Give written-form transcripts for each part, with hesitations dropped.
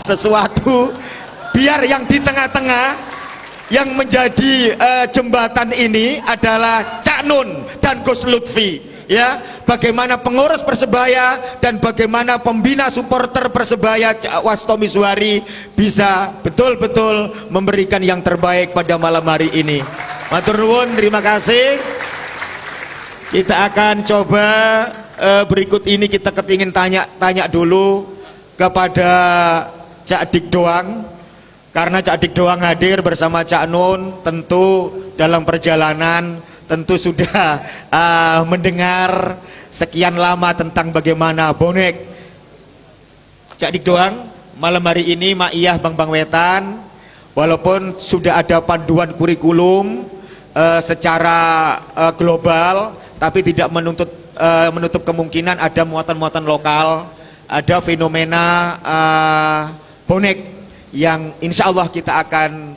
sesuatu biar yang di tengah-tengah yang menjadi jembatan ini adalah Cak Nun dan Gus Lutfi, ya, bagaimana pengurus Persebaya dan bagaimana pembina supporter Persebaya Wastomi Zuhari bisa betul-betul memberikan yang terbaik pada malam hari ini. Matur nuwun, terima kasih. Kita akan coba berikut ini kita kepingin tanya dulu kepada Cak Dik Doang, karena Cak Dik Doang hadir bersama Cak Nun, tentu dalam perjalanan tentu sudah mendengar sekian lama tentang bagaimana bonek. Cak Dik Doang, malam hari ini Ma'iyah Bang Wetan, walaupun sudah ada panduan kurikulum secara global, tapi tidak menutup kemungkinan ada muatan-muatan lokal, ada fenomena bonek yang insya Allah kita akan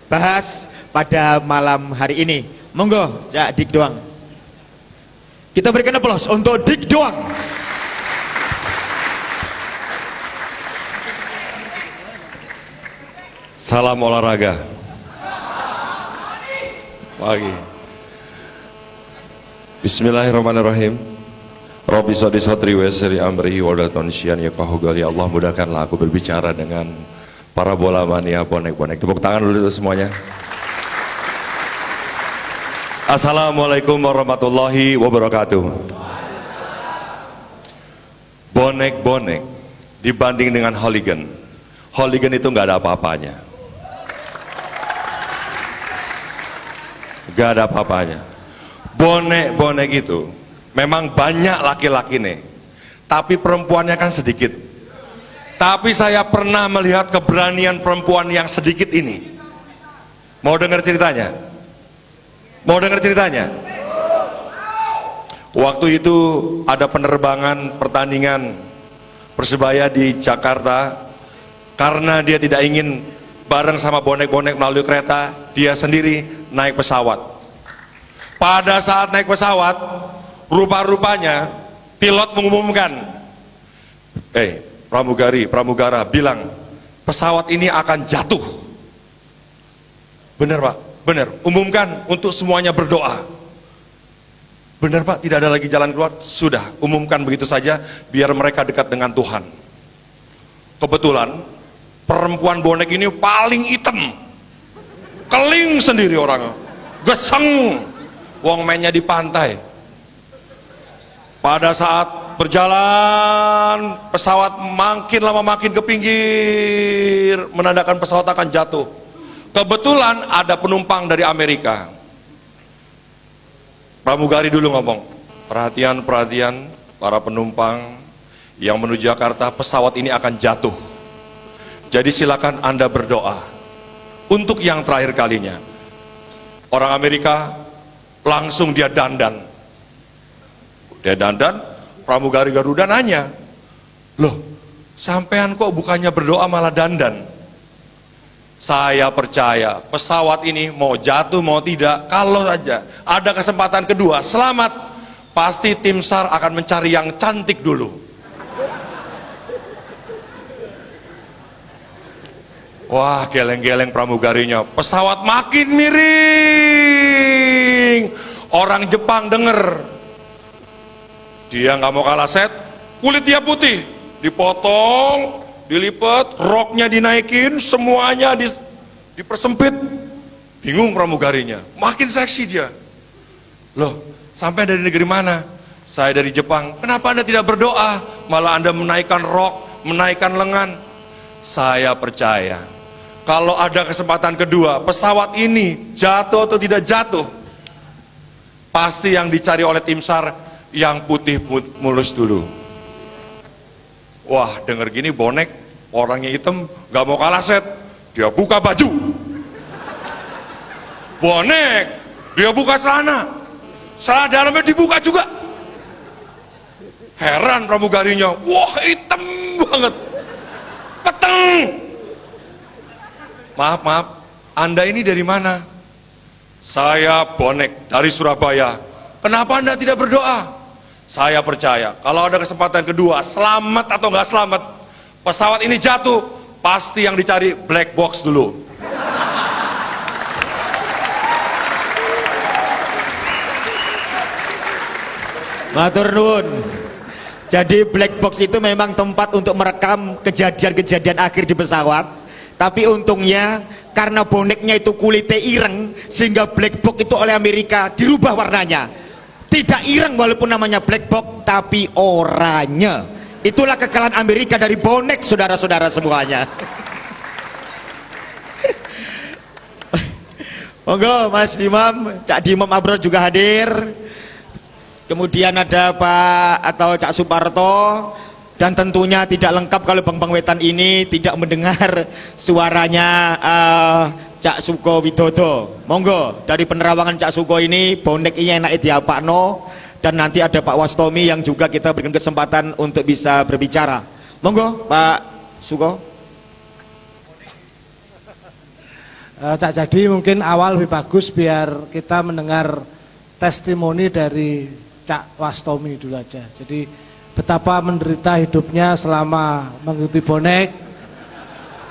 bahas pada malam hari ini. Monggo Cak Dik Doang, kita berikan aplaus untuk Dik Doang. Salam olahraga pagi. Bismillahirrahmanirrahim. Rabbi sholli sadri wa yassir amri wahlul syan yafqahu qawli. Allah mudahkanlah aku berbicara dengan para bola mania bonek-bonek. Tepuk tangan dulu semuanya. Assalamualaikum warahmatullahi wabarakatuh. Bonek-bonek dibanding dengan hooligan, hooligan itu nggak ada apa-apanya. Nggak ada apa-apanya. Bonek-bonek itu memang banyak laki-laki nih, tapi perempuannya kan sedikit. Tapi saya pernah melihat keberanian perempuan yang sedikit ini. Mau dengar ceritanya? Mau dengar ceritanya? Waktu itu ada penerbangan pertandingan Persebaya di Jakarta. Karena dia tidak ingin bareng sama bonek-bonek melalui kereta, dia sendiri naik pesawat. Pada saat naik pesawat, rupa-rupanya pilot mengumumkan, pramugara bilang pesawat ini akan jatuh. Benar Pak? Benar, umumkan untuk semuanya berdoa. Benar Pak, tidak ada lagi jalan keluar. Sudah, umumkan begitu saja biar mereka dekat dengan Tuhan. Kebetulan perempuan bonek ini paling hitam, keling sendiri orangnya, geseng, wong mainnya di pantai. Pada saat berjalan, pesawat makin lama makin ke pinggir, menandakan pesawat akan jatuh. Kebetulan ada penumpang dari Amerika. Pramugari dulu ngomong, perhatian para penumpang yang menuju Jakarta, pesawat ini akan jatuh. Jadi silakan Anda berdoa untuk yang terakhir kalinya. Orang Amerika langsung dia dandan. Pramugari Garuda nanya, loh sampean kok bukannya berdoa malah dandan? Saya percaya pesawat ini mau jatuh mau tidak, kalau saja ada kesempatan kedua, selamat, pasti tim SAR akan mencari yang cantik dulu. Wah, geleng-geleng pramugarinya, pesawat makin miring. Orang Jepang denger, dia nggak mau kalah set, kulit dia putih, dipotong, dilipat, roknya dinaikin, semuanya dipersempit. Bingung pramugarinya, makin seksi dia. Loh, sampai dari negeri mana? Saya dari Jepang. Kenapa Anda tidak berdoa? Malah Anda menaikkan rok, menaikkan lengan. Saya percaya, kalau ada kesempatan kedua, pesawat ini jatuh atau tidak jatuh, pasti yang dicari oleh tim SAR yang putih mulus dulu. Wah, denger gini bonek, orangnya hitam, gak mau kalah set, dia buka baju. Bonek, dia buka celana dalamnya dibuka juga. Heran pramugarinya, wah hitam banget, peteng. Maaf, Anda ini dari mana? Saya bonek dari Surabaya. Kenapa Anda tidak berdoa? Saya percaya, kalau ada kesempatan kedua, selamat atau nggak selamat, pesawat ini jatuh, pasti yang dicari black box dulu. Matur nuwun. Jadi black box itu memang tempat untuk merekam kejadian-kejadian akhir di pesawat. Tapi untungnya karena boneknya itu kulitnya ireng, sehingga black box itu oleh Amerika dirubah warnanya. Tidak ireng walaupun namanya black box, tapi oranye. Itulah kekalahan Amerika dari bonek, saudara-saudara semuanya. Monggo Mas Dimam, Cak Dimam Abror juga hadir. Kemudian ada Pak atau Cak Suparto, dan tentunya tidak lengkap kalau Bang Wetan ini tidak mendengar suaranya Cak Suko Widodo. Monggo dari penerawangan Cak Suko ini bonek ini enak diapakno, dan nanti ada Pak Wastomi yang juga kita berikan kesempatan untuk bisa berbicara. Monggo Pak Suko. Cak Jadi mungkin awal lebih bagus biar kita mendengar testimoni dari Cak Wastomi dulu aja. Jadi betapa menderita hidupnya selama mengikuti bonek.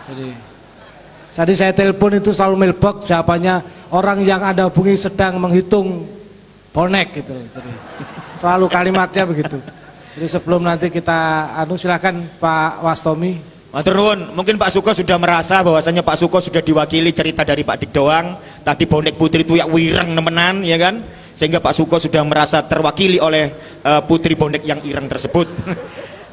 Jadi tadi saya telepon itu selalu mailbox, jawabannya orang yang Anda hubungi sedang menghitung bonek gitu. Jadi selalu kalimatnya begitu. Jadi sebelum nanti kita silakan Pak Wastomi. Matur nuwun, mungkin Pak Suko sudah merasa bahwasanya Pak Suko sudah diwakili cerita dari Pak Dik doang. Tadi bonek putri itu ya wireng nemenan, ya kan? Sehingga Pak Suko sudah merasa terwakili oleh putri bonek yang ireng tersebut.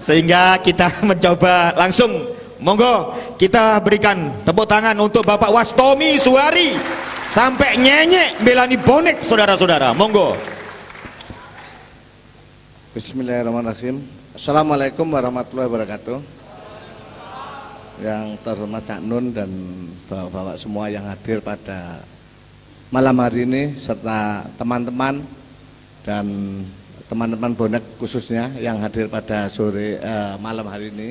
Sehingga kita mencoba langsung, monggo kita berikan tepuk tangan untuk Bapak Wastomi Suari sampai nyenyek belani bonek, saudara-saudara. Monggo. Bismillahirrahmanirrahim. Assalamualaikum warahmatullahi wabarakatuh. Yang terhormat Cak Nun dan bapak-bapak semua yang hadir pada malam hari ini, serta teman-teman dan teman-teman bonek khususnya yang hadir pada sore malam hari ini.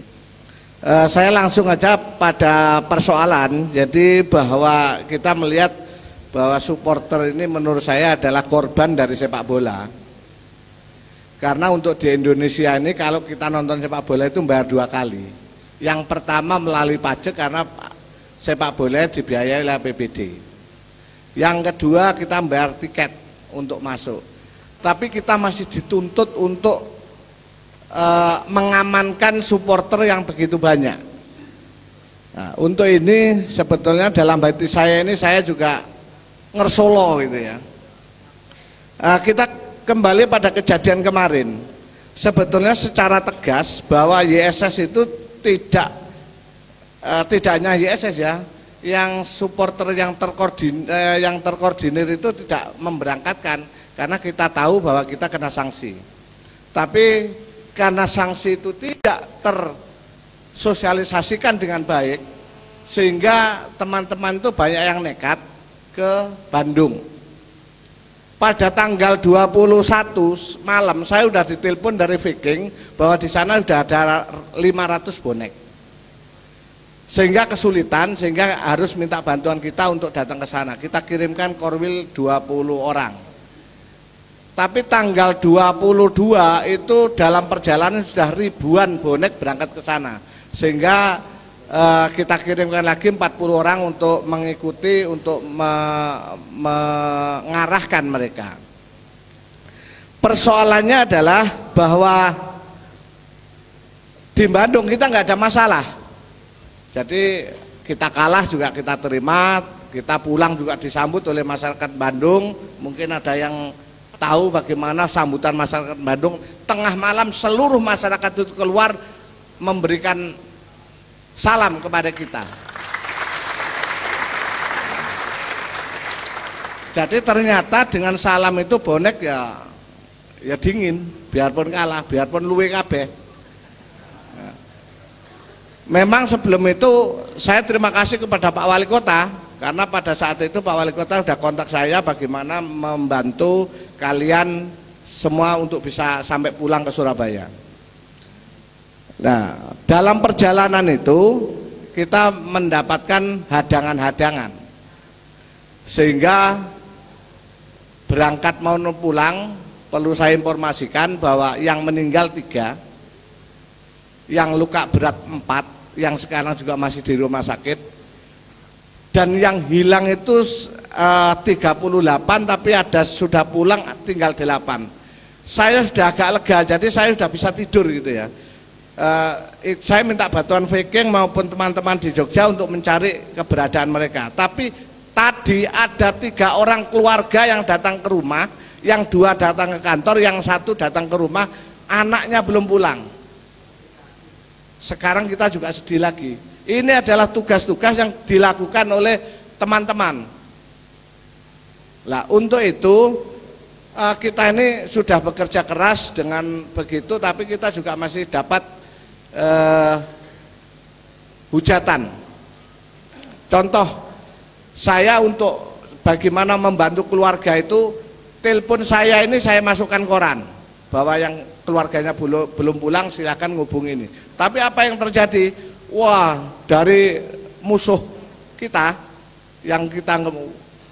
Saya langsung aja pada persoalan. Jadi bahwa kita melihat bahwa supporter ini menurut saya adalah korban dari sepak bola. Karena untuk di Indonesia ini kalau kita nonton sepak bola itu bayar 2 kali. Yang pertama melalui pajak karena sepak bola dibiayai oleh APBD. Yang kedua kita bayar tiket untuk masuk. Tapi kita masih dituntut untuk mengamankan supporter yang begitu banyak. Nah, untuk ini sebetulnya dalam hati saya ini saya juga ngersolo gitu ya. Kita kembali pada kejadian kemarin. Sebetulnya secara tegas bahwa YSS itu tidak hanya YSS ya, yang supporter yang terkoordinir itu tidak memberangkatkan karena kita tahu bahwa kita kena sanksi. Tapi karena sanksi itu tidak tersosialisasikan dengan baik, sehingga teman-teman itu banyak yang nekat ke Bandung. Pada tanggal 21 malam saya sudah ditelepon dari Viking bahwa di sana sudah ada 500 bonek. Sehingga kesulitan, sehingga harus minta bantuan kita untuk datang ke sana. Kita kirimkan korwil 20 orang. Tapi tanggal 22 itu dalam perjalanan sudah ribuan bonek berangkat ke sana. Sehingga kita kirimkan lagi 40 orang untuk mengikuti, untuk mengarahkan mereka. Persoalannya adalah bahwa di Bandung kita nggak ada masalah. Jadi kita kalah juga kita terima, kita pulang juga disambut oleh masyarakat Bandung. Mungkin ada yang tahu bagaimana sambutan masyarakat Bandung. Tengah malam seluruh masyarakat itu keluar memberikan salam kepada kita. Jadi ternyata dengan salam itu bonek ya dingin, biarpun kalah, biarpun luwe kabeh. Memang sebelum itu saya terima kasih kepada Pak Wali Kota, karena pada saat itu Pak Wali Kota sudah kontak saya bagaimana membantu kalian semua untuk bisa sampai pulang ke Surabaya. Nah, dalam perjalanan itu kita mendapatkan hadangan-hadangan, sehingga berangkat mau pulang perlu saya informasikan bahwa yang meninggal 3, yang luka berat 4, yang sekarang juga masih di rumah sakit. Dan yang hilang itu 38, tapi ada sudah pulang tinggal 8. Saya sudah agak lega, jadi saya sudah bisa tidur gitu ya. Saya minta bantuan Viking maupun teman-teman di Jogja untuk mencari keberadaan mereka. Tapi tadi ada 3 orang keluarga yang datang ke rumah, yang 2 datang ke kantor, yang 1 datang ke rumah, anaknya belum pulang. Sekarang kita juga sedih lagi. Ini adalah tugas-tugas yang dilakukan oleh teman-teman. Nah, untuk itu kita ini sudah bekerja keras dengan begitu, tapi kita juga masih dapat hujatan. Contoh, saya untuk bagaimana membantu keluarga itu, telepon saya ini saya masukkan koran bahwa yang keluarganya belum pulang silakan ngubungi ini. Tapi apa yang terjadi? Wah, dari musuh kita yang kita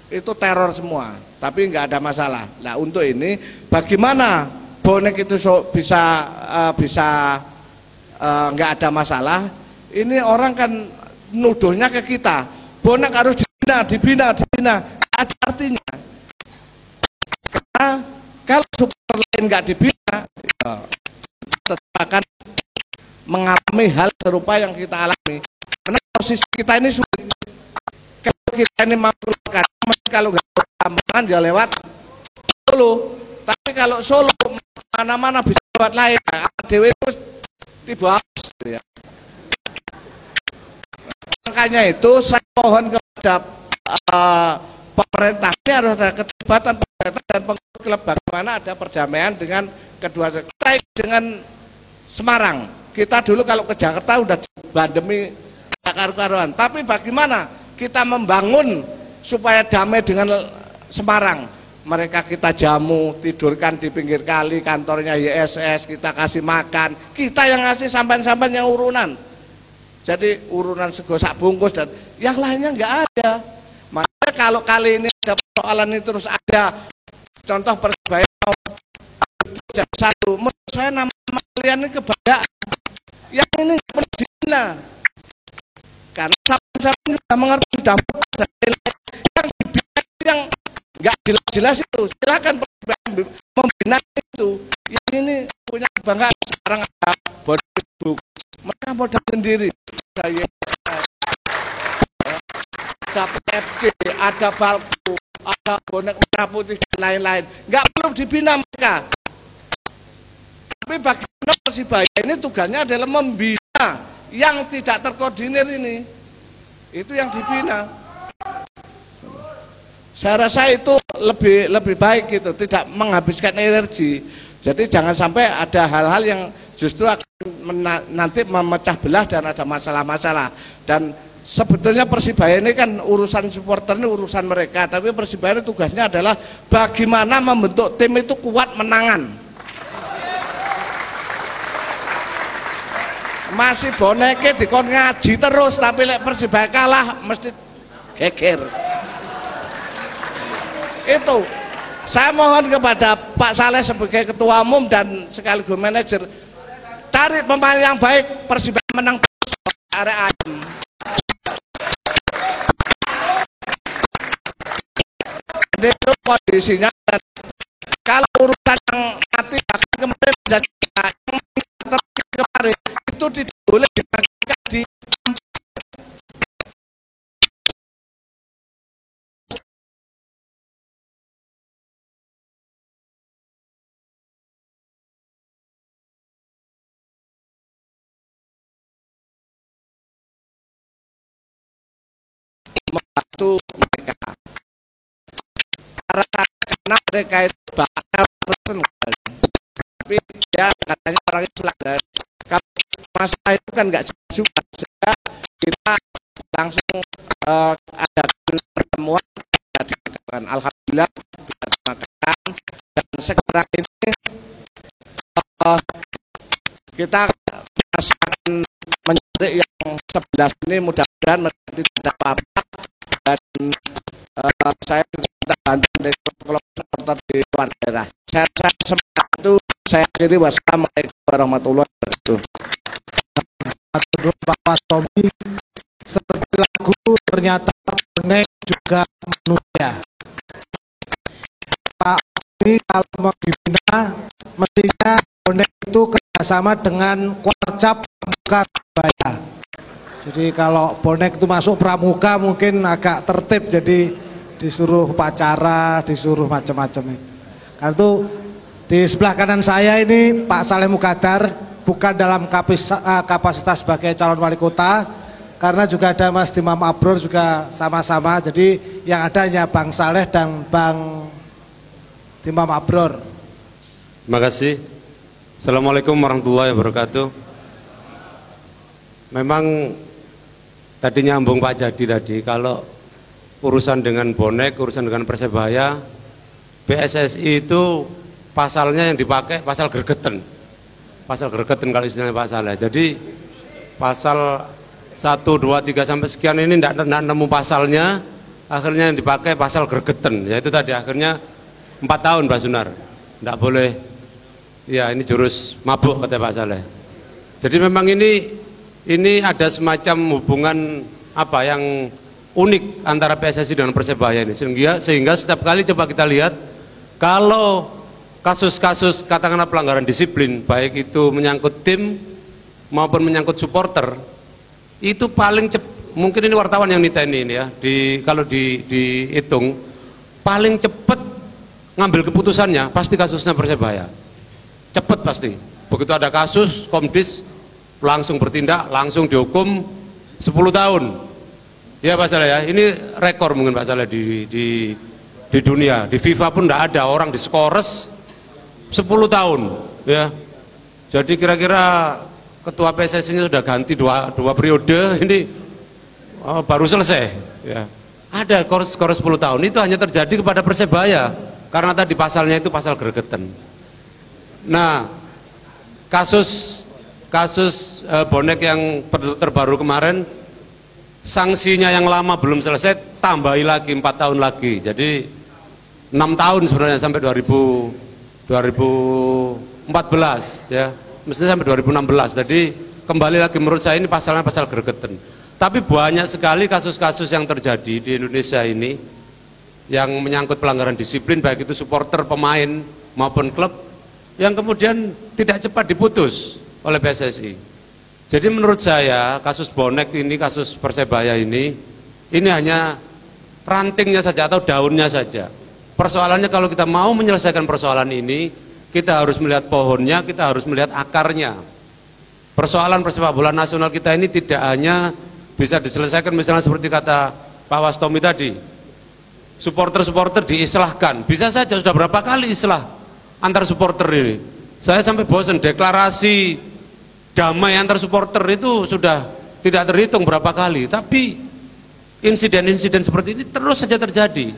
itu teror semua, tapi nggak ada masalah. Nah, untuk ini bagaimana bonek itu bisa nggak ada masalah? Ini orang kan nuduhnya ke kita, bonek harus dibina. Ada artinya. Karena kalau supporter lain nggak dibina, ya, tetap akan mengalami hal serupa yang kita alami. Karena posisi kita ini sulit. Kalau kita ini mampu kalau nggak tambahan ya lewat Solo. Tapi kalau Solo mana-mana bisa lewat lain. Dewi itu tiba ya. Makanya itu saya mohon kepada pemerintah, ini harus ada keterlibatan pemerintah dan pengurus klub bagaimana ada perdamaian dengan kedua. Kita dengan Semarang. Kita dulu kalau ke Jakarta udah bandemi karu-karuan. Tapi bagaimana kita membangun supaya damai dengan Semarang? Mereka kita jamu, tidurkan di pinggir kali, kantornya YSS, kita kasih makan. Kita yang ngasih sampan-sampan yang urunan. Jadi urunan sego sak bungkus dan yang lainnya nggak ada. Makanya kalau kali ini ada persoalan ini terus ada, contoh Persebaya mau jam 1, menurut saya nama kalian ini kebayaan. Yang ini perlu dibina karena sama-sama sudah mengerti, sudah yang dibina yang nggak jelas-jelas itu silakan membina itu. Yang ini punya kebanggaan, sekarang ada bodybook, mereka modal sendiri, ada PFC, ada Balku, ada bonek merah putih dan lain-lain, nggak perlu dibina mereka. Tapi bagaimana Persibaya ini tugasnya adalah membina yang tidak terkoordinir ini. Itu yang dibina. Saya rasa itu lebih baik gitu, tidak menghabiskan energi. Jadi jangan sampai ada hal-hal yang justru akan nanti memecah belah dan ada masalah-masalah. Dan sebetulnya Persibaya ini kan urusan supporter ini urusan mereka, tapi Persibaya ini tugasnya adalah bagaimana membentuk tim itu kuat menangan. Masih boneke dikon ngaji terus, tapi lek Persibaya kalah mesti geger. Itu saya mohon kepada Pak Saleh sebagai ketua umum dan sekaligus manajer, cari pemain yang baik, Persibaya menang terus area ayam. Jadi itu kondisinya. Dan kalau urusan yang mati kemarin jadi kemarin itu tidak boleh dibagikan di membantu mereka karena mereka itu bakal pesen, tapi ya katanya orangnya selanggar. Kalau masalah itu kan nggak juga, sehingga kita langsung adakan pertemuan, alhamdulillah bisa dimakan. Dan sekarang ini kita akan mencari yang 11 ini, mudah-mudahan mereka tidak ada apa-apa. Dan saya minta bantuan dari kelompok di luar daerah. Saya seperti itu, saya akhiri. Wassalamualaikum warahmatullahi wabarakatuh. kedua Pak Wastomi, seperti lagu ternyata bonek juga manusia. Pak ini kalau mau dibina mestinya bonek itu kerjasama dengan Kuarcap Pramuka Surabaya. Jadi kalau bonek itu masuk pramuka mungkin agak tertib, jadi disuruh upacara, disuruh macam-macam. Karena itu di sebelah kanan saya ini Pak Saleh Mukadar, bukan dalam kapasitas sebagai calon wali kota, karena juga ada Mas Dimam Abror juga sama-sama. Jadi yang ada hanya Bang Saleh dan Bang Dimam Abror. Terima kasih. Assalamualaikum warahmatullahi wabarakatuh. Memang tadi nyambung Pak Jadi tadi, kalau urusan dengan bonek, urusan dengan Persebaya, PSSI itu pasalnya yang dipakai pasal gergeten. Pasal gergeten kalau istilahnya Pak Saleh. Jadi pasal 1, 2, 3 sampai sekian ini tidak nemu pasalnya, akhirnya yang dipakai pasal gergeten. Yaitu tadi akhirnya 4 tahun Pak Sunar. Tidak boleh, ya ini jurus mabuk kata Pak Saleh. Jadi memang ini ada semacam hubungan apa yang unik antara PSSI dengan Persebaya ini, sehingga setiap kali coba kita lihat kalau kasus-kasus katakanlah pelanggaran disiplin, baik itu menyangkut tim maupun menyangkut supporter, itu paling mungkin ini wartawan yang niteni ini ya, kalau dihitung paling cepat ngambil keputusannya pasti kasusnya Persebaya, cepat pasti. Begitu ada kasus, Komdis langsung bertindak, langsung dihukum 10 tahun. Ya Pak Saleh ya, ini rekor mungkin Pak Saleh di dunia, di FIFA pun tidak ada orang diskores 10 tahun ya. Jadi kira-kira ketua PSSI-nya sudah ganti dua periode, ini baru selesai ya. Ada skor 10 tahun, itu hanya terjadi kepada Persebaya karena tadi pasalnya itu pasal gergeten. Nah, kasus bonek yang terbaru kemarin, sanksinya yang lama belum selesai, tambahi lagi 4 tahun lagi, jadi 6 tahun sebenarnya sampai 2014 ya, mestinya sampai 2016. Jadi kembali lagi menurut saya ini pasalnya pasal gergeten. Tapi banyak sekali kasus-kasus yang terjadi di Indonesia ini yang menyangkut pelanggaran disiplin, baik itu supporter, pemain maupun klub, yang kemudian tidak cepat diputus oleh PSSI. Jadi menurut saya kasus bonek ini, kasus Persebaya ini hanya rantingnya saja atau daunnya saja. Persoalannya kalau kita mau menyelesaikan persoalan ini, kita harus melihat pohonnya, kita harus melihat akarnya. Persoalan persepak bola nasional kita ini tidak hanya bisa diselesaikan misalnya seperti kata Pak Wastomi tadi, supporter-supporter diislahkan, bisa saja, sudah berapa kali islah antar supporter ini. Saya sampai bosan, deklarasi damai antar supporter itu sudah tidak terhitung berapa kali, tapi insiden-insiden seperti ini terus saja terjadi.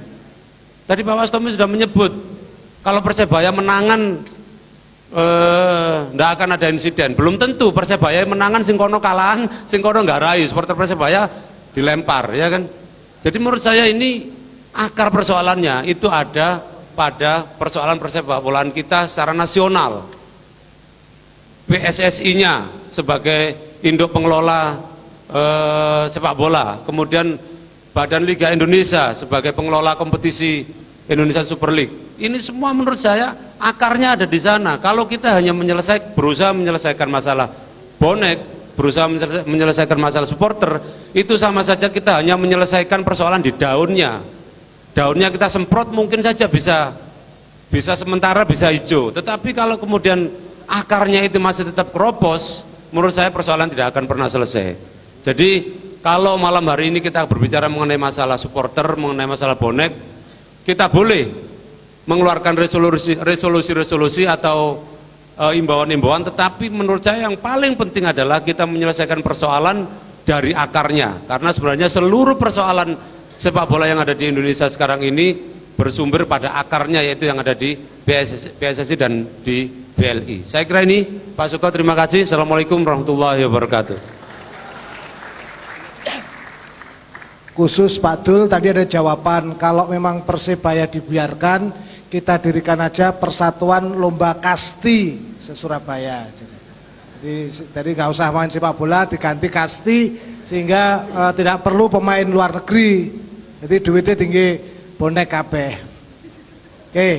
Tadi Pak Wastomi sudah menyebut kalau Persebaya menangan tidak akan ada insiden. Belum tentu Persebaya menangan singkono kalahan, singkono nggak raih, supporter Persebaya dilempar, ya kan? Jadi menurut saya ini akar persoalannya itu ada pada persoalan persepak bolaan kita secara nasional. PSSI-nya sebagai induk pengelola sepak bola, kemudian Badan Liga Indonesia sebagai pengelola kompetisi Indonesia Super League. Ini semua menurut saya akarnya ada di sana. Kalau kita hanya berusaha menyelesaikan masalah bonek, berusaha menyelesaikan masalah supporter, itu sama saja kita hanya menyelesaikan persoalan di daunnya. Daunnya kita semprot mungkin saja bisa sementara bisa hijau. Tetapi kalau kemudian akarnya itu masih tetap keropos, menurut saya persoalan tidak akan pernah selesai. Jadi kalau malam hari ini kita berbicara mengenai masalah supporter, mengenai masalah bonek, kita boleh mengeluarkan resolusi atau imbauan-imbauan, tetapi menurut saya yang paling penting adalah kita menyelesaikan persoalan dari akarnya, karena sebenarnya seluruh persoalan sepak bola yang ada di Indonesia sekarang ini bersumber pada akarnya, yaitu yang ada di PSSI dan di BLI. Saya kira ini, Pak Suko, terima kasih. Assalamualaikum warahmatullahi wabarakatuh. Khusus Pak Dul, tadi ada jawaban, kalau memang Persebaya dibiarkan, kita dirikan aja Persatuan Lomba Kasti se-Surabaya. Jadi nggak usah main sepak bola, diganti kasti sehingga tidak perlu pemain luar negeri. Jadi duitnya tinggi bonek kabeh. Oke,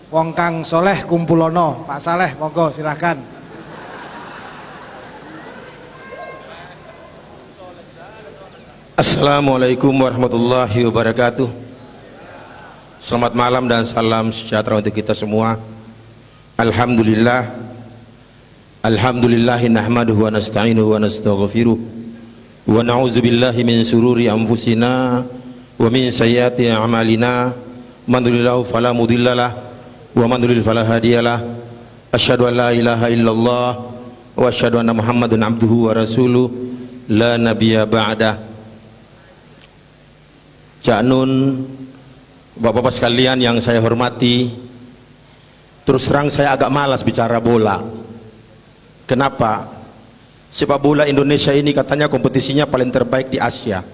wong Kang Soleh kumpulono, Pak Saleh, monggo silahkan. Assalamualaikum warahmatullahi wabarakatuh. Selamat malam dan salam sejahtera untuk kita semua. Alhamdulillah, alhamdulillahi nahmaduhu wa nasta'inuhu wa nastaghfiruh wa na'udzu billahi min sururi anfusina wa min sayyiati a'malina. Man yahdihillahu fala mudhillalah wa man yudlil fala hadiyalah. Asyhadu an la ilaha illallah wa asyhadu anna Muhammadan abduhu wa rasuluh la nabiyya ba'dah. Cak Nun, Bapak-bapak sekalian yang saya hormati, terus terang saya agak malas bicara bola. Kenapa? Sepak bola Indonesia ini katanya kompetisinya paling terbaik di Asia,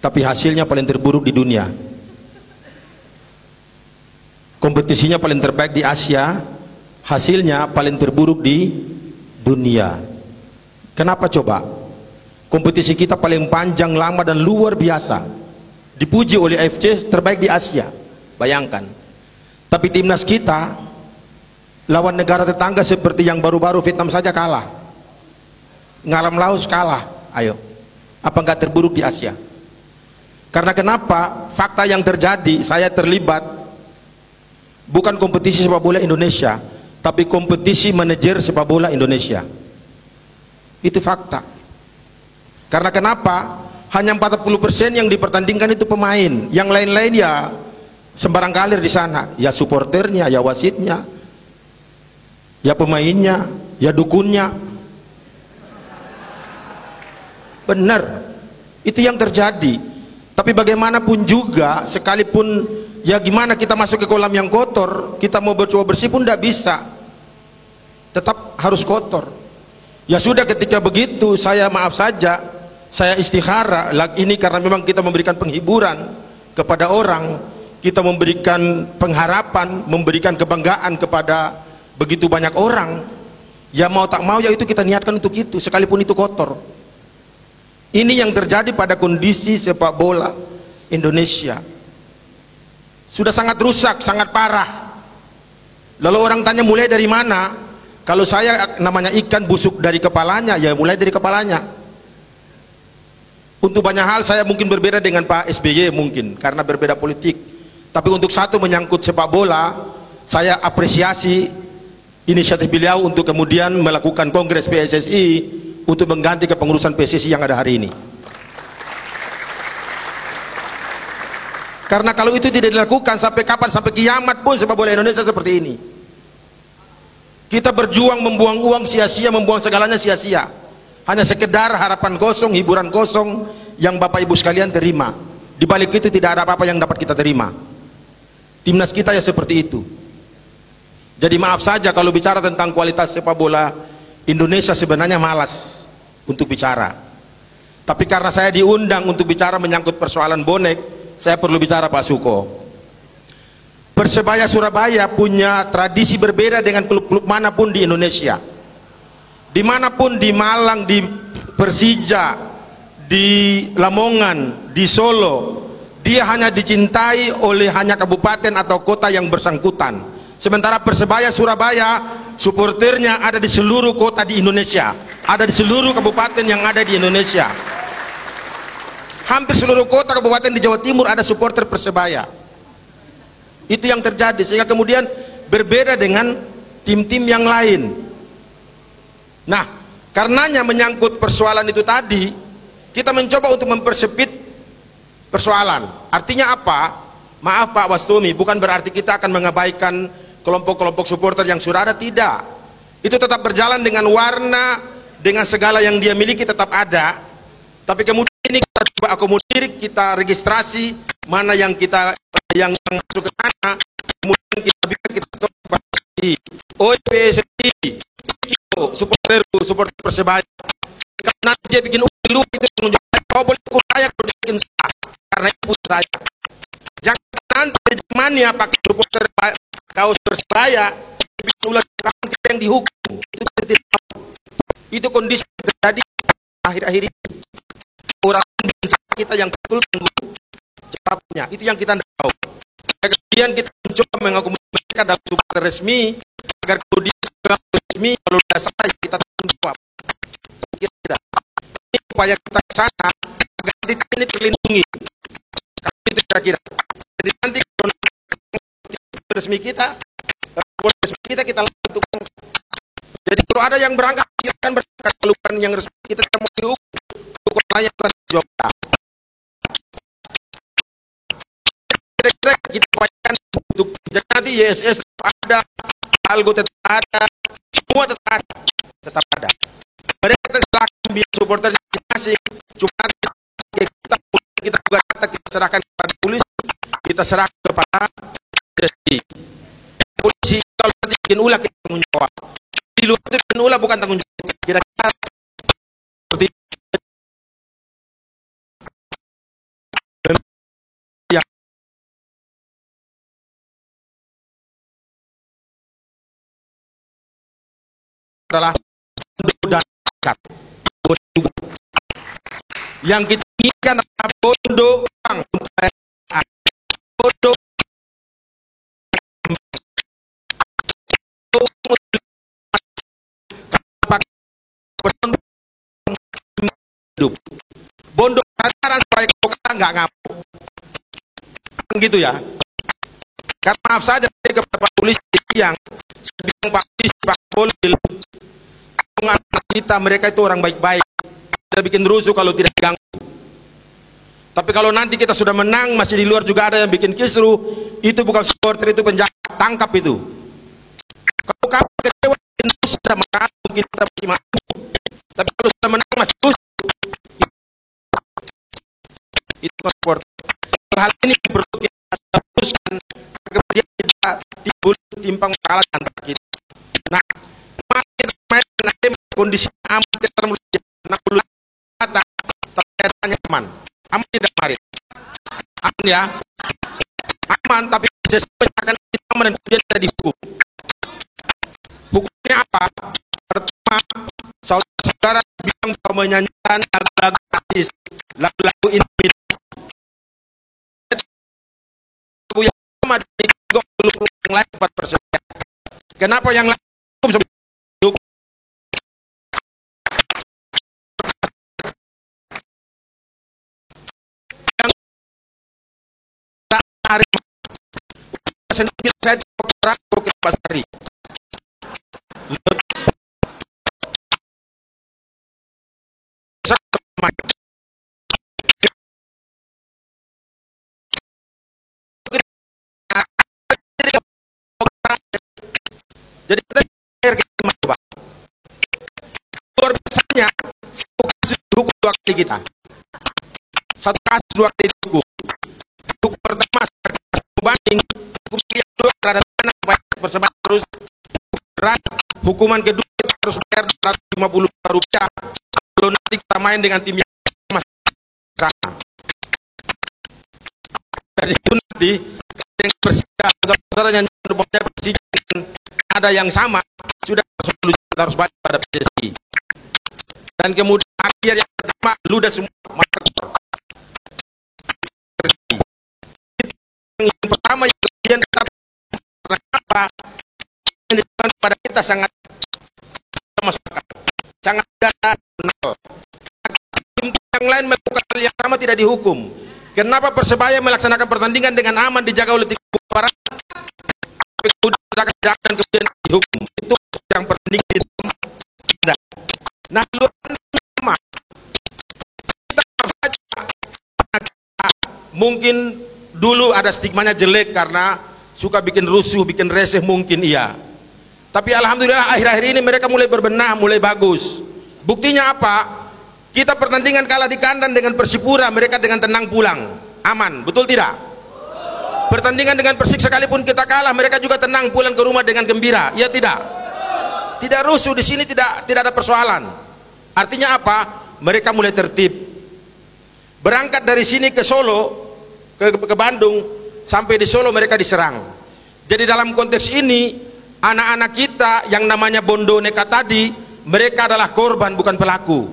tapi hasilnya paling terburuk di dunia. Kompetisinya paling terbaik di Asia, hasilnya paling terburuk di dunia. Kenapa coba? Kompetisi kita paling panjang, lama dan luar biasa, dipuji oleh AFC terbaik di Asia, bayangkan. Tapi timnas kita lawan negara tetangga seperti yang baru-baru Vietnam saja kalah, ngalam Laos kalah. Ayo, apa enggak terburuk di Asia? Karena kenapa? Fakta yang terjadi, saya terlibat, bukan kompetisi sepak bola Indonesia, tapi kompetisi manajer sepak bola Indonesia. Itu fakta. Karena kenapa? Hanya 40% yang dipertandingkan itu pemain, yang lain-lain ya sembarang kalir di sana, ya supporternya, ya wasitnya, ya pemainnya, ya dukunnya. Benar, itu yang terjadi. Tapi bagaimanapun juga, sekalipun ya gimana kita masuk ke kolam yang kotor, kita mau coba bersih pun tidak bisa, tetap harus kotor. Ya sudah, ketika begitu saya maaf saja, saya istikhara ini karena memang kita memberikan penghiburan kepada orang, kita memberikan pengharapan, memberikan kebanggaan kepada begitu banyak orang. Ya mau tak mau ya itu kita niatkan untuk itu, sekalipun itu kotor. Ini yang terjadi pada kondisi sepak bola Indonesia. Sudah sangat rusak, sangat parah. Lalu orang tanya mulai dari mana? Kalau saya namanya ikan busuk dari kepalanya, ya mulai dari kepalanya. Untuk banyak hal saya mungkin berbeda dengan Pak SBY mungkin karena berbeda politik, tapi untuk satu menyangkut sepak bola, saya apresiasi inisiatif beliau untuk kemudian melakukan kongres PSSI untuk mengganti kepengurusan PSSI yang ada hari ini. Karena kalau itu tidak dilakukan, sampai kapan? Sampai kiamat pun sepak bola Indonesia seperti ini. Kita berjuang membuang uang sia-sia, membuang segalanya sia-sia, hanya sekedar harapan kosong, hiburan kosong yang Bapak Ibu sekalian terima. Di balik itu tidak ada apa-apa yang dapat kita terima. Timnas kita ya seperti itu. Jadi maaf saja kalau bicara tentang kualitas sepak bola Indonesia, sebenarnya malas untuk bicara. Tapi karena saya diundang untuk bicara menyangkut persoalan bonek, saya perlu bicara, Pak Suko. Persebaya Surabaya punya tradisi berbeda dengan klub-klub manapun di Indonesia. Dimanapun, di Malang, di Persija, di Lamongan, di Solo, dia hanya dicintai oleh hanya kabupaten atau kota yang bersangkutan. Sementara Persebaya Surabaya, supporternya ada di seluruh kota di Indonesia, ada di seluruh kabupaten yang ada di Indonesia. Hampir seluruh kota kabupaten di Jawa Timur ada supporter Persebaya. Itu yang terjadi, sehingga kemudian berbeda dengan tim-tim yang lain. Nah, karenanya menyangkut persoalan itu tadi, kita mencoba untuk mempersempit persoalan. Artinya apa? Maaf Pak Wastomi, bukan berarti kita akan mengabaikan kelompok-kelompok supporter yang sudah ada, tidak. Itu tetap berjalan dengan warna, dengan segala yang dia miliki tetap ada. Tapi kemudian ini kita coba akomodir, kita registrasi mana yang kita yang masuk ke sana, kemudian kita PSSI supporter Persebaya, karena dia bikin lu itu menunjukkan kau boleh saya bikin sah, karena itu saya. Jangan nanti zamannya pakai supporter kaos Persebaya bikin ulah yang dihukum, itu tidak. Itu kondisi yang terjadi akhir-akhir ini. Orang kita yang betul jawabnya, itu yang kita tidak tahu. Kemudian kita mencoba mengakomodasi mereka dalam supporter resmi agar kemudian resmi kalau tidak salah kita tanggung jawab. Tidak. Ini upaya kita ke sana agar ini terlindungi. Itu kira-kira. Jadi nanti kalau resmi kita lakukan. Jadi kalau ada yang berangkat, kita akan berangkat keluar yang resmi kita mau dihukum layak jawab. Kira-kira kita upayakan untuk jadi nanti YSS ada, Algo tetap ada, semua tetap ada. Mereka silakan biar supporter masing, cuma kita juga kita serahkan kepada polisi, kita serahkan kepada polisi. Kalau nanti bikin ulah kita tanggung jawab. Di luar itu bikin ulah bukan tanggung jawab. Kira-kira seperti yang adalah dan yang kita inginkan adalah bondo bondo sasaran supaya kita nggak ngamuk gitu ya. Karena maaf saja kepada polisi yang Pak Polisi, Pak Polil kita, mereka itu orang baik-baik, tidak bikin rusuh kalau tidak diganggu. Tapi kalau nanti kita sudah menang masih di luar juga ada yang bikin kisruh, itu bukan supporter, itu penjahat, tangkap itu. Kalau kamu kecewa bikin rusuh sudah marah, mungkin kita masih mampu. Tapi kalau sudah menang masih rusuh, itu supporter. Hal ini perlu kita teruskan, kemudian kita timbang kalah antara kita. Nah, kondisi aman kita mulai 60 kata tapi aman. Aman tidak mari. Aman ya. Aman tapi sesuai akan aman dan kemudian kita dihukum. Hukumnya apa? Pertama, saudara bilang bahwa menyanyikan lagu-lagu artis, lagu-lagu ini. Yang sama di yang lain 4%. Kenapa yang lain saya orang ke Pasari. Jadi kita coba. Luar biasanya satu kasus dihukum 2 kali kita. Satu kasus 2 kali dihukum. Hukum pertama banding, hukum kedua terhadap anak bersama terus berat. Hukuman kedua kita harus bayar 250 juta rupiah. Kalau nanti kita main dengan tim yang sama. Dan itu nanti yang Persija saudara yang Persija ada yang sama sudah 10 juta harus bayar pada PSSI. Dan kemudian akhir yang pertama ludah semua master. Yang pertama yang kemudian apa yang dilakukan pada kita sangat masyarakat sangat nol. Yang lain melakukan hal yang sama tidak dihukum. Kenapa Persebaya melaksanakan pertandingan dengan aman dijaga oleh tim para dan kemudian dihukum? Itu yang penting. Nah, luar sama kita saja mungkin dulu ada stigmanya jelek karena suka bikin rusuh, bikin reseh, mungkin iya. Tapi alhamdulillah akhir-akhir ini mereka mulai berbenah, mulai bagus. Buktinya apa? Kita pertandingan kalah di kandang dengan Persipura, mereka dengan tenang pulang, aman, betul tidak? Pertandingan dengan Persik sekalipun kita kalah, mereka juga tenang pulang ke rumah dengan gembira, iya tidak? Tidak rusuh, di sini tidak ada persoalan. Artinya apa? Mereka mulai tertib. Berangkat dari sini ke Solo, ke Bandung, sampai di Solo mereka diserang. Jadi dalam konteks ini anak-anak kita yang namanya bondo nekat tadi mereka adalah korban bukan pelaku.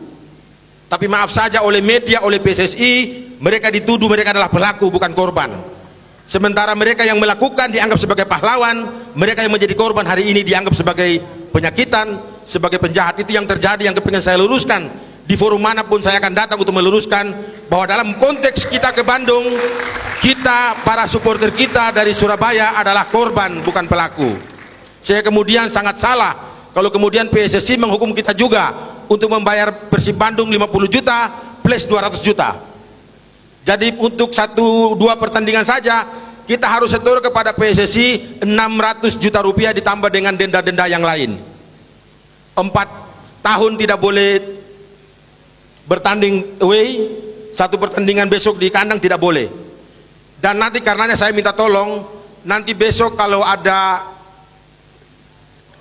Tapi maaf saja oleh media, oleh PSSI, mereka dituduh mereka adalah pelaku bukan korban. Sementara mereka yang melakukan dianggap sebagai pahlawan, mereka yang menjadi korban hari ini dianggap sebagai penyakitan, sebagai penjahat. Itu yang terjadi, yang kepingin saya luruskan. Di forum manapun saya akan datang untuk meluruskan bahwa dalam konteks kita ke Bandung, kita, para supporter kita dari Surabaya adalah korban bukan pelaku. Saya kemudian sangat salah kalau kemudian PSSI menghukum kita juga untuk membayar Persib Bandung 50 juta plus 200 juta. Jadi untuk 1-2 pertandingan saja kita harus setor kepada PSSI 600 juta rupiah ditambah dengan denda-denda yang lain. 4 tahun tidak boleh bertanding away, 1 pertandingan besok di kandang tidak boleh. Dan nanti karenanya saya minta tolong, nanti besok kalau ada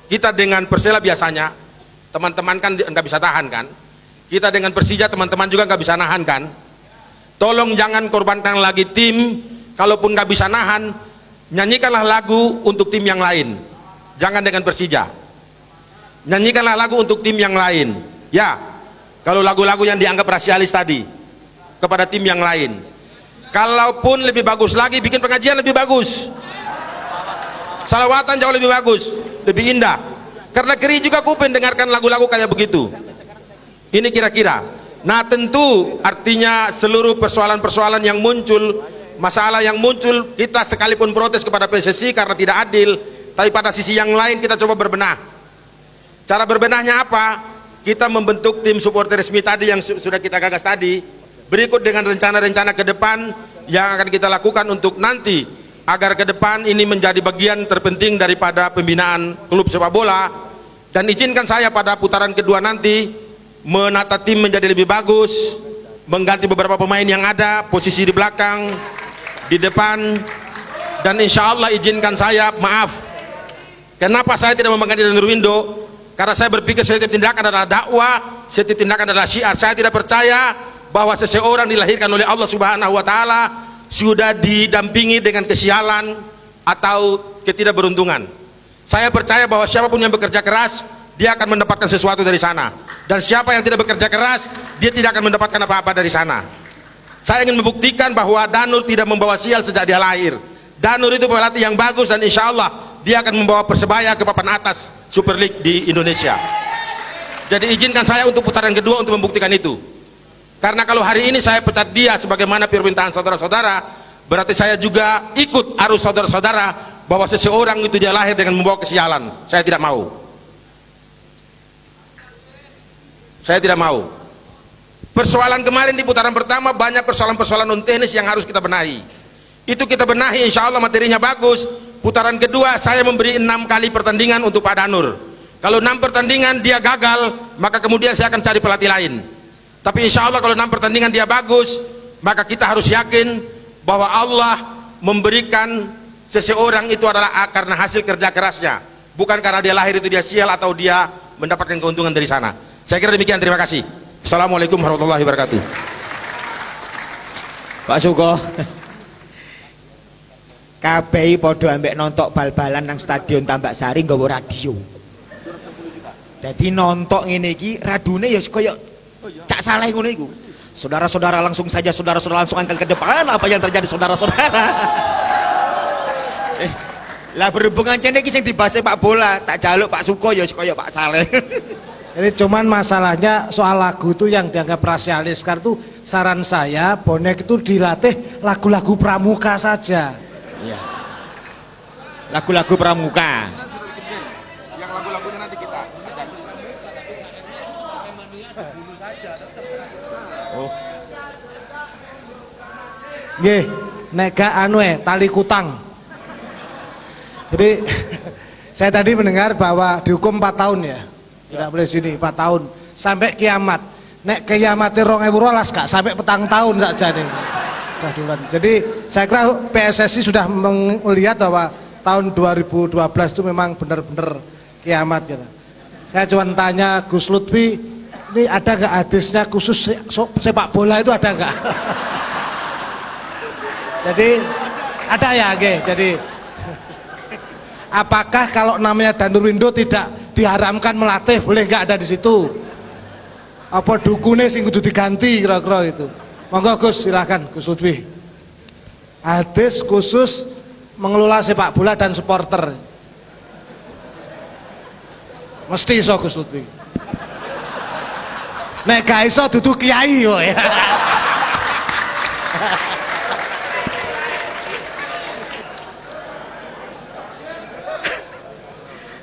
kita dengan Persela biasanya, teman-teman kan nggak bisa tahan kan, kita dengan Persija teman-teman juga nggak bisa nahan kan. Tolong jangan korbankan lagi tim, kalaupun nggak bisa nahan, nyanyikanlah lagu untuk tim yang lain, jangan dengan Persija. Nyanyikanlah lagu untuk tim yang lain, ya. Kalau lagu-lagu yang dianggap rasialis tadi kepada tim yang lain, kalaupun lebih bagus lagi, bikin pengajian lebih bagus, salawatan jauh lebih bagus, lebih indah. Karena keri juga kuping dengarkan lagu-lagu kayak begitu. Ini kira-kira. Nah tentu artinya seluruh persoalan-persoalan yang muncul, masalah yang muncul, kita sekalipun protes kepada PSSI karena tidak adil, tapi pada sisi yang lain kita coba berbenah. Cara berbenahnya apa? Kita membentuk tim supporter resmi tadi yang sudah kita gagas tadi, berikut dengan rencana-rencana ke depan yang akan kita lakukan untuk nanti agar ke depan ini menjadi bagian terpenting daripada pembinaan klub sepak bola. Dan izinkan saya pada putaran kedua nanti menata tim menjadi lebih bagus, mengganti beberapa pemain yang ada, posisi di belakang, di depan, dan insya Allah izinkan saya, maaf, kenapa saya tidak mengganti Danurwindo? Karena saya berpikir setiap tindakan adalah dakwah, setiap tindakan adalah syiar. Saya tidak percaya bahwa seseorang dilahirkan oleh Allah Subhanahu wa taala sudah didampingi dengan kesialan atau ketidakberuntungan. Saya percaya bahwa siapapun yang bekerja keras, dia akan mendapatkan sesuatu dari sana. Dan siapa yang tidak bekerja keras, dia tidak akan mendapatkan apa-apa dari sana. Saya ingin membuktikan bahwa Danur tidak membawa sial sejak dia lahir. Danur itu pelatih yang bagus dan insya Allah dia akan membawa Persebaya ke papan atas Super League di Indonesia. Jadi izinkan saya untuk putaran kedua untuk membuktikan itu. Karena kalau hari ini saya pecat dia sebagaimana permintaan saudara-saudara, berarti saya juga ikut arus saudara-saudara bahwa seseorang itu dia lahir dengan membawa kesialan. Saya tidak mau. Saya tidak mau. Persoalan kemarin di putaran pertama banyak persoalan-persoalan non teknis yang harus kita benahi. Itu kita benahi, insya Allah materinya bagus. Putaran kedua saya memberi 6 kali pertandingan untuk Pak Danur. Kalau 6 pertandingan dia gagal, maka kemudian saya akan cari pelatih lain. Tapi insya Allah kalau 6 pertandingan dia bagus, maka kita harus yakin bahwa Allah memberikan seseorang itu adalah karena hasil kerja kerasnya, bukan karena dia lahir itu dia sial atau dia mendapatkan keuntungan dari sana. Saya kira demikian, terima kasih. Assalamualaikum warahmatullahi wabarakatuh. Pak Suko, KPI podo ambek nontok bal-balan nang stadion Tambak Sari nggawa radio. Jadi nontok ngene iki radune ya kaya cak saleh ngono iku. Saudara-saudara langsung saja, saudara-saudara langsung angkat ke depan apa yang terjadi saudara-saudara. Lah berhubungan cene iki sing dibahas Pak Bola, tak jaluk Pak Suko ya kaya Pak Saleh. Jadi cuman masalahnya soal lagu itu yang dianggap rasialis. Karena itu saran saya bonek itu dilatih lagu-lagu pramuka saja. Iya. Lagu-lagu pramuka. Yang lagu-lagunya nanti kita. Oh. Nggih, nek gak anu tali kutang. Jadi saya tadi mendengar bahwa dihukum 4 tahun ya. Tidak boleh sini 4 tahun sampai kiamat. Nek kiamatnya 2012 gak sampai 4 tahun saja nih. Jadi saya kira PSSI sudah melihat bahwa tahun 2012 itu memang benar-benar kiamat gitu. Saya cuma tanya Gus Lutfi, ini ada nggak hadisnya khusus sepak bola itu ada nggak? Jadi ada ya, okay. Jadi apakah kalau namanya Danurwindo tidak diharamkan melatih, boleh nggak ada di situ? Apa dukune sing kudu diganti kira-kira itu? Monggo Gus, silakan Gus Lutfi. Hadis khusus mengelola sepak bola dan supporter. Mesti iso Gus Lutfi. Nek gak iso dudu kiai kok ya.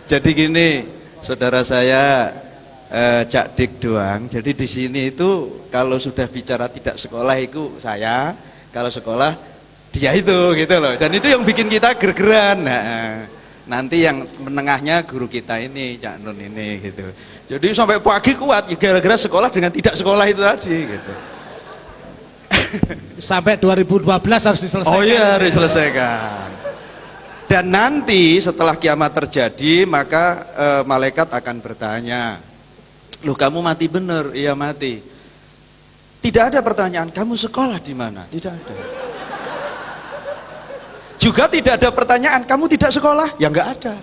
Jadi gini, saudara saya Cak Dik doang. Jadi di sini itu kalau sudah bicara tidak sekolah itu saya, kalau sekolah dia itu gitu loh. Dan itu yang bikin kita gergeran. Nah, nanti yang menengahnya guru kita ini, Cak Nun ini gitu. Jadi sampai pagi kuat gara-gara sekolah dengan tidak sekolah itu tadi gitu. Sampai 2012 harus diselesaikan. Oh iya, harus diselesaikan. Dan nanti setelah kiamat terjadi, maka malaikat akan bertanya, loh kamu mati bener? Iya mati. Tidak ada pertanyaan, kamu sekolah di mana? Tidak ada. Juga tidak ada pertanyaan, kamu tidak sekolah? Ya nggak ada.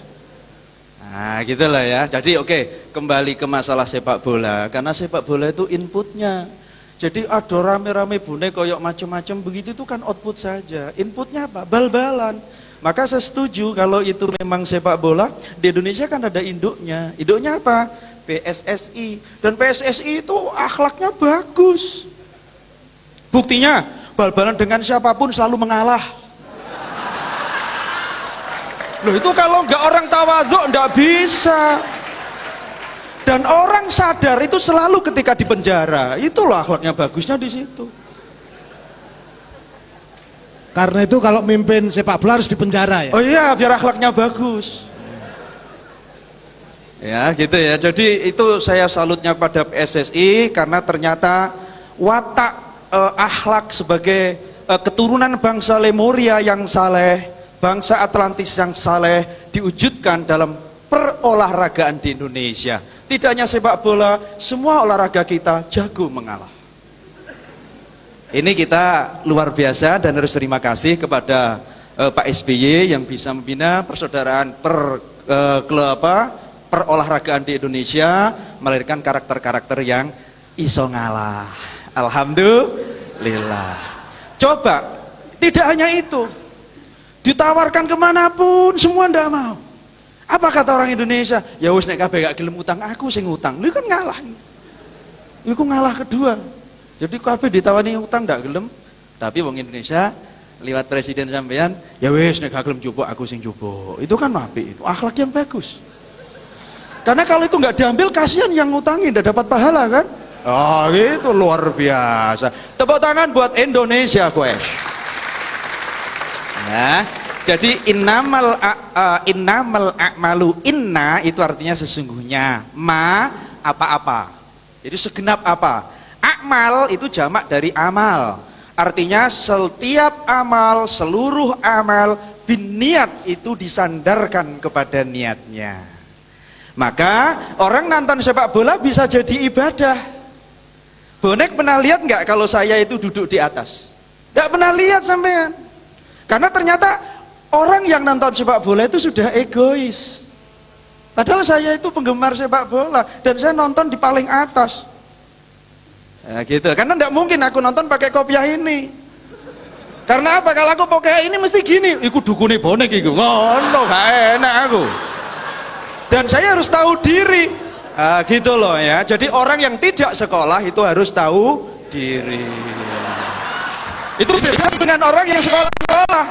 Nah gitulah ya. Jadi oke, kembali ke masalah sepak bola. Karena sepak bola itu inputnya. Jadi ada rame-rame bonek koyok macam-macam begitu itu kan output saja. Inputnya apa? Bal-balan. Maka saya setuju kalau itu memang sepak bola, di Indonesia kan ada induknya. Induknya apa? PSSI. Dan PSSI itu akhlaknya bagus. Buktinya, bal-balan dengan siapapun selalu mengalah. Loh itu kalau nggak orang tawadhu nggak bisa. Dan orang sadar itu selalu ketika di penjara. Itulah akhlaknya bagusnya di situ. Karena itu kalau mimpin sepak bola harus dipenjara ya. Oh iya, biar akhlaknya bagus. Ya, gitu ya. Jadi itu saya salutnya kepada PSSI karena ternyata watak akhlak sebagai keturunan bangsa Lemuria yang saleh, bangsa Atlantis yang saleh diwujudkan dalam perolahragaan di Indonesia. Tidak hanya sepak bola, semua olahraga kita jago mengalah. Ini kita luar biasa dan harus terima kasih kepada Pak SBY yang bisa membina persaudaraan perolahragaan di Indonesia, melahirkan karakter-karakter yang iso ngalah. Alhamdulillah. Coba, tidak hanya itu, ditawarkan kemanapun semua ndak mau. Apa kata orang Indonesia? Ya wis nek kabeh gak gelem utang, aku sing utang. Lu kan ngalah. Iku ngalah kedua. Jadi kabeh ditawani utang ndak gelem, tapi wong Indonesia lewat presiden sampean, ya wis nek gak gelem jupuk aku sing jupuk. Itu kan apik, itu akhlak yang bagus. Karena kalau itu nggak diambil kasihan yang ngutangi ndak dapat pahala kan? Oh gitu luar biasa. Tepuk tangan buat Indonesia gue. Nah, jadi innamal a'malu, inna itu artinya sesungguhnya, ma apa-apa. Jadi segenap apa. Akmal itu jamak dari amal. Artinya setiap amal, seluruh amal biniat itu disandarkan kepada niatnya. Maka orang nonton sepak bola bisa jadi ibadah. Bonek pernah lihat nggak kalau saya itu duduk di atas? Nggak pernah lihat sampean. Karena ternyata orang yang nonton sepak bola itu sudah egois. Padahal saya itu penggemar sepak bola dan saya nonton di paling atas. Nah, gitu. Karena tidak mungkin aku nonton pakai kopiah ini. Karena apa? Kalau aku pakai ini mesti gini. Iku dukune bonek iku. Ngono gak enak aku. Dan saya harus tahu diri. Nah, gitu loh ya. Jadi orang yang tidak sekolah itu harus tahu diri. Itu beda dengan orang yang sekolah.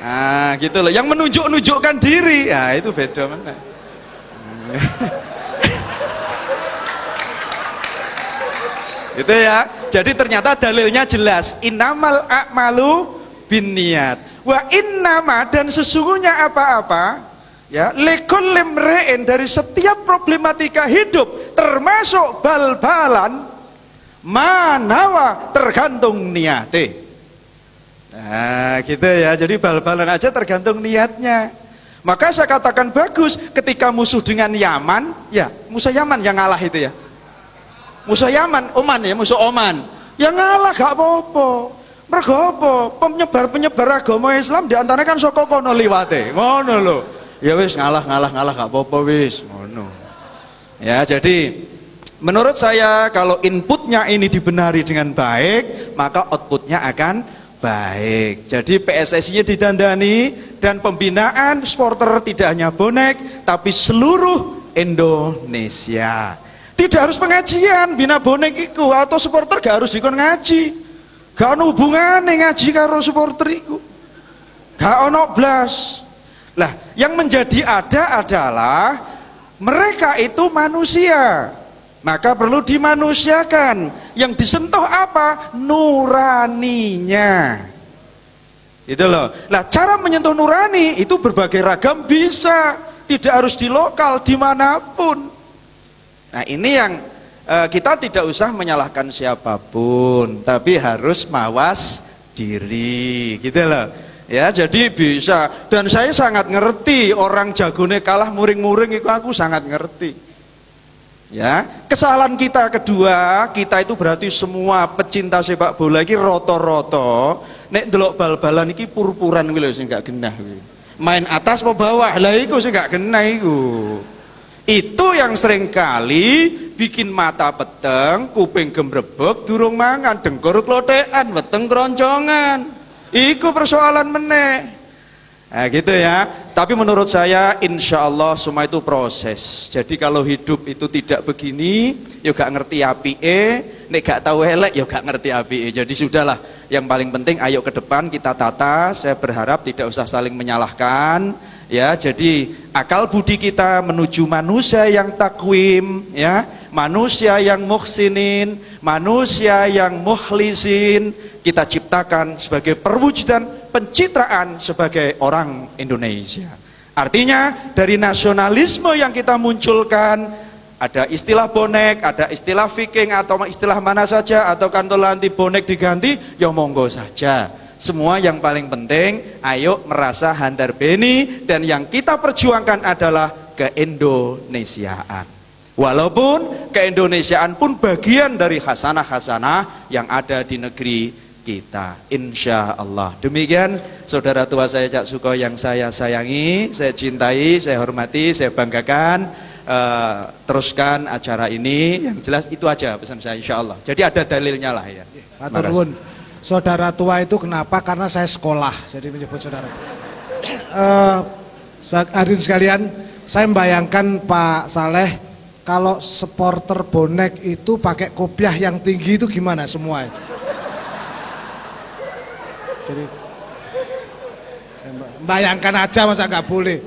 Nah, gitu loh. Yang menunjuk-nunjukkan diri. Nah, itu beda mana. Itu ya. Jadi ternyata dalilnya jelas. Innamal a'malu binniyat. Wa innama dan sesungguhnya apa-apa ya lekul limrein dari setiap problematika hidup termasuk bal-balan manawa tergantung niate. Nah gitu ya. Jadi bal-balan aja tergantung niatnya. Maka saya katakan bagus ketika musuh dengan Yaman, ya musuh Yaman yang ngalah itu ya. Musuh Yaman, Oman ya, musuh Oman. Ya ngalah gak apa-apa. Mergo apa? Penyebar-penyebar agama Islam diantaranya kan saka kono liwate. Ngono lho. ya wis ngalah gak apa-apa wis ngono. Ya, jadi menurut saya kalau inputnya ini dibenari dengan baik, maka outputnya akan baik. Jadi PSSI-nya ditandani dan pembinaan supporter tidak hanya bonek tapi seluruh Indonesia. Tidak harus pengajian bina bonek iku atau supporter gak harus dikon ngaji. Gak ono hubungane ngaji karo supporter iku. Gak ono blas. Lah, yang menjadi ada adalah mereka itu manusia. Maka perlu dimanusiakan. Yang disentuh apa? Nuraninya. Itu loh. Nah, cara menyentuh nurani itu berbagai ragam bisa. Tidak harus di lokal, dimanapun. Nah, ini yang kita tidak usah menyalahkan siapapun, tapi harus mawas diri, gitu loh. Ya, jadi bisa. Dan saya sangat ngerti orang jagone kalah muring-muring itu aku sangat ngerti. Ya, kesalahan kita kedua, kita itu berarti semua pecinta sepak bola iki roto-roto nek ndelok bal-balan iki purpuran kuwi lho sing gak genah kuwi. Main atas apa bawah, lah iku sing gak genah iku. Itu yang sering kali bikin mata peteng, kuping gemrebek, durung mangan, dengkur klothekan, weteng keroncongan. Iku persoalan meneh. Nah, gitu ya. Tapi menurut saya insya Allah semua itu proses. Jadi kalau hidup itu tidak begini, ya gak ngerti apike, nek gak tahu elek ya gak ngerti apike. Jadi sudahlah, yang paling penting ayo ke depan kita tata. Saya berharap tidak usah saling menyalahkan. Ya, jadi akal budi kita menuju manusia yang takwim, ya, manusia yang muhsinin, manusia yang mukhlisin, kita ciptakan sebagai perwujudan pencitraan sebagai orang Indonesia. Artinya dari nasionalisme yang kita munculkan, ada istilah bonek, ada istilah viking atau istilah mana saja, atau kantol anti bonek diganti, ya monggo saja. Semua yang paling penting, ayo merasa handar beni, dan yang kita perjuangkan adalah keindonesiaan. Walaupun keindonesiaan pun bagian dari hasanah-hasanah yang ada di negeri kita, insya Allah. Demikian saudara tua saya Cak Suko yang saya sayangi, saya cintai, saya hormati, saya banggakan. Teruskan acara ini, yang jelas itu aja pesan saya insya Allah. Jadi ada dalilnya lah ya. Matur nuwun. Saudara tua itu kenapa? Karena saya sekolah, jadi menyebut saudara. Hadirin sekalian, saya membayangkan Pak Saleh, kalau supporter bonek itu pakai kopiah yang tinggi itu gimana semua? Jadi, saya bayangkan aja, masa nggak boleh?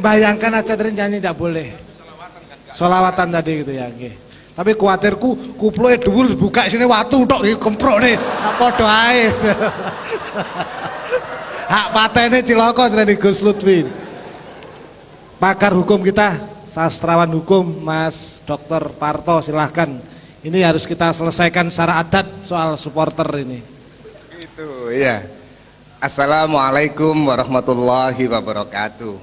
Bayangkan aja tadi nyanyi nggak boleh. Solawatan tadi gitu ya. Okay. Tapi kuatirku kuploke dhuwur buka sini watu tok iki kemprok nih. Padha ae. Hak patene cilaka srene Gus Lutfi. Pakar hukum kita, sastrawan hukum Mas Dr. Parto, silahkan. Ini harus kita selesaikan secara adat soal supporter ini. Itu ya. Assalamualaikum warahmatullahi wabarakatuh.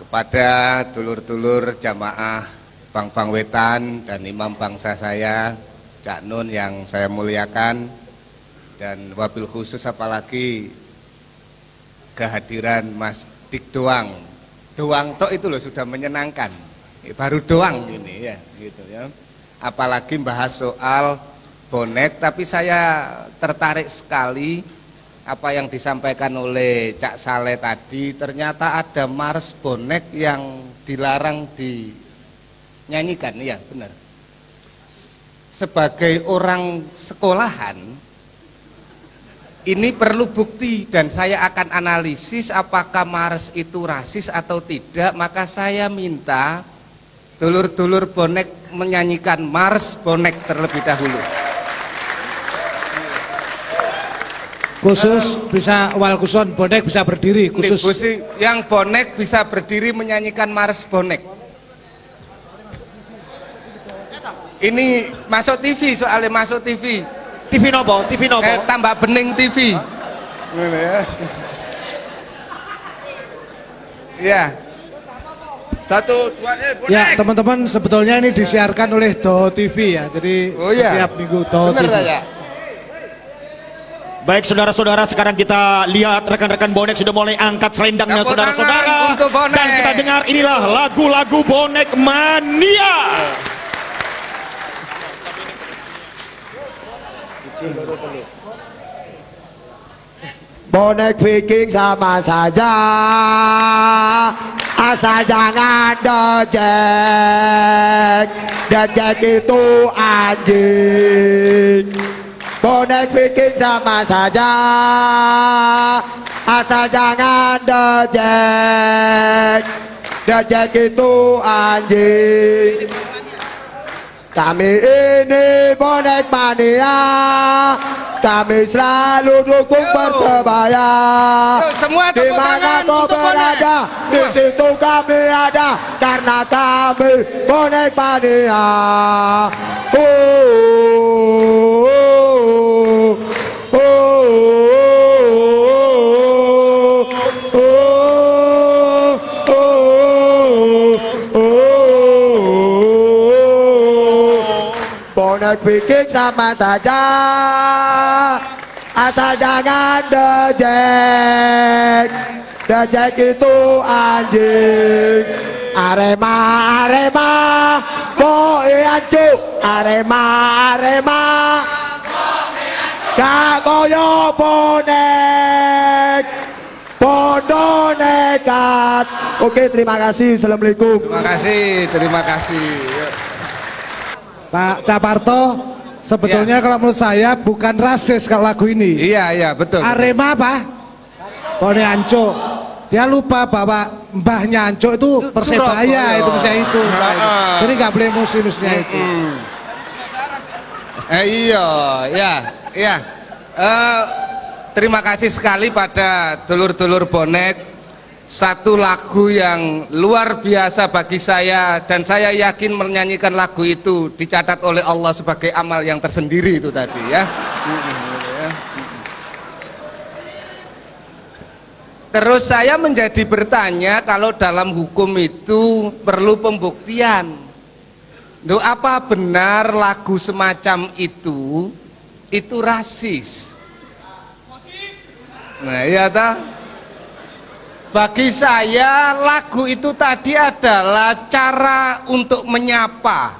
Kepada dulur-dulur jamaah Bang Wetan dan imam bangsa saya, Cak Nun yang saya muliakan, dan wabil khusus apalagi kehadiran Mas Dik Doang. Doang tok itu loh sudah menyenangkan. Baru doang ini ya, gitu ya. Apalagi bahas soal bonek, tapi saya tertarik sekali apa yang disampaikan oleh Cak Saleh tadi. Ternyata ada mars bonek yang dilarang nyanyikan, iya benar. Sebagai orang sekolahan, ini perlu bukti dan saya akan analisis apakah mars itu rasis atau tidak. Maka saya minta dulur-dulur bonek menyanyikan mars bonek terlebih dahulu. Khusus bisa wal kuson bonek bisa berdiri khusus. Yang bonek bisa berdiri menyanyikan mars bonek. Ini masuk TV, soalnya masuk TV. TV nopo? TV nopo? Tambah bening TV. Ya. Satu, dua, bonek. Ya teman-teman, sebetulnya ini disiarkan oleh Do TV ya. Jadi setiap minggu Do bener TV. Ya. Baik saudara-saudara, sekarang kita lihat rekan-rekan bonek sudah mulai angkat selendangnya Tepuk saudara-saudara. tangan untuk bonek. Dan kita dengar inilah lagu-lagu bonek mania. Bonek Viking sama saja, asal jangan dojek. Dojek itu anjing. Bonek Viking sama saja, asal jangan dojek. Dojek itu anjing. Kami ini bonek mania, kami selalu dukung Persebaya. Semua tepuk Dimana tangan kau untuk bonek. berada, di situ kami ada, karena kami bonek mania. Oh, oh, oh, oh, oh, oh, oh. Bonek Viking sama saja, asal jangan dojek. Dojek itu anjing. Arema, Arema, boy ancuk. Arema, Arema, gak koyo bonek, bodoh nekat. Oke, terima kasih. Assalamualaikum. Terima kasih. Pak Caparto, sebetulnya kalau menurut saya bukan rasis kalau lagu ini. Iya, betul. Arema apa? Bone Anco. Dia lupa bahwa mbahnya Anco itu Persebaya, Surabaya. Indonesia itu. Heeh. Jadi nggak boleh emosi mestinya itu. Iya. Terima kasih sekali pada dulur-dulur bonek. Satu lagu yang luar biasa bagi saya, dan saya yakin menyanyikan lagu itu dicatat oleh Allah sebagai amal yang tersendiri itu tadi ya. Terus saya menjadi bertanya, kalau dalam hukum itu perlu pembuktian. Loh, apa benar lagu semacam itu rasis? Nah, iya tak? Bagi saya lagu itu tadi adalah cara untuk menyapa,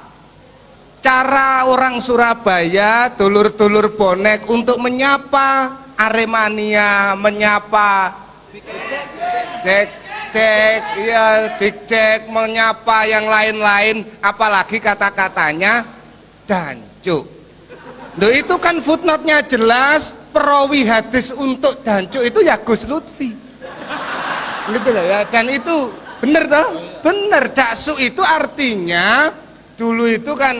cara orang Surabaya, dulur-dulur bonek untuk menyapa Aremania, menyapa cek, menyapa yang lain-lain, apalagi kata-katanya dancuk. Loh, itu kan footnote-nya jelas, perawi hadis untuk dancuk itu ya Gus Lutfi. Gitu loh ya, dan itu bener toh? Bener, daksu itu artinya dulu itu kan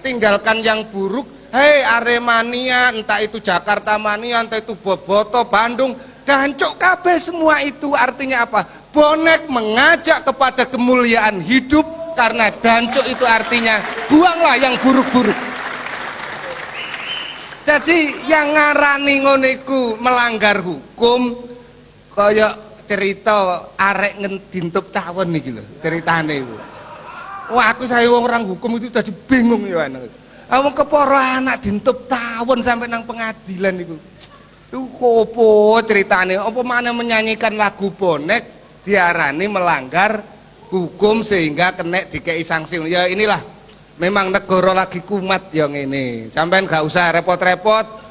tinggalkan yang buruk. Hei Aremania, entah itu Jakarta Mania, entah itu Boboto, Bandung, dancuk kabeh, semua itu artinya apa? Bonek mengajak kepada kemuliaan hidup, karena dancuk itu artinya buanglah yang buruk-buruk. Jadi yang ngarani ngono iku melanggar hukum, kaya cerita arek ngedintep tawon niki lho, ceritane iku. Wah, saya orang hukum itu jadi bingung ya anak. Wong keporo anak dintep tawon sampai nang pengadilan iku. Itu opo ceritane? Apa mana menyanyikan lagu bonek diarani melanggar hukum sehingga kena dikei sanksi. Ya inilah, memang negara lagi kumat yang ini. Sampean gak usah repot-repot.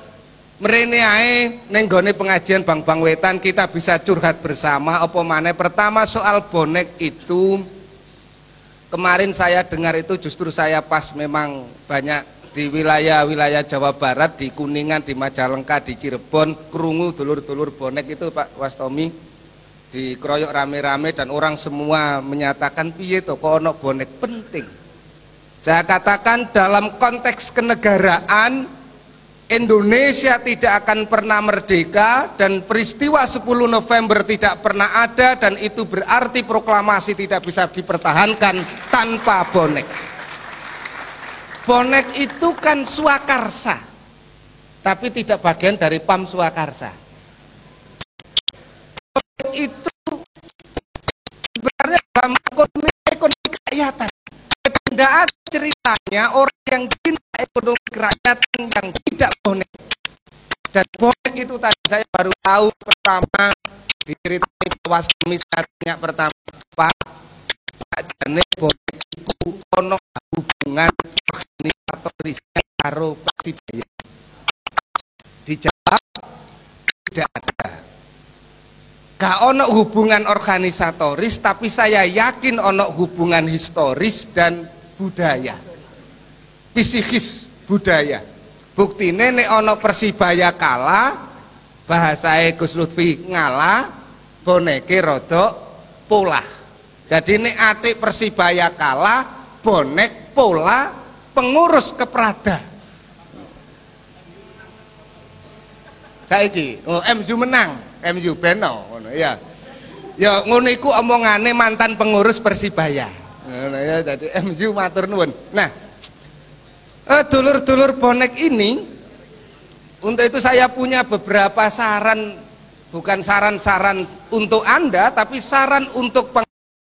Mrene ae ning gone pengajian Bang Wetan kita bisa curhat bersama. Apa maneh pertama soal bonek itu, kemarin saya dengar itu justru saya pas memang banyak di wilayah-wilayah Jawa Barat, di Kuningan, di Majalengka, di Cirebon, krungu dulur-dulur bonek itu Pak Wastomi dikeroyok rame-rame, dan orang semua menyatakan piye to kok ono bonek penting. Saya katakan dalam konteks kenegaraan Indonesia tidak akan pernah merdeka, dan peristiwa 10 November tidak pernah ada, dan itu berarti proklamasi tidak bisa dipertahankan tanpa bonek. Bonek itu kan swakarsa, tapi tidak bagian dari PAM swakarsa. Bonek itu sebenarnya dalam ekonomi kerakyatan. Tidak ada ceritanya orang yang cinta ekonomi kerakyatan yang tidak bonek. Dan bonek itu tadi saya baru tahu pertama diceritain Wastomi saya tanya pertama, Pak, jane bonek itu ono hubungan organisatorisnya karo Persibaya? Dijawab tidak ada. Gak ono hubungan organisatoris, tapi saya yakin ono hubungan historis dan budaya, psikis budaya. Buktine nek ono Persibaya kalah, bahasae Gus Lutfi ngalah, boneke rodok pola. Jadi nek atik Persibaya kalah, bonek pola, pengurus keprada. Saiki, MU menang, MU beno, ya. Ya ngono iku omongane mantan pengurus Persibaya. Ngono ya, dadi MU matur nuwun. Nah, dulur-dulur bonek ini, untuk itu saya punya beberapa saran, bukan saran-saran untuk Anda, tapi saran untuk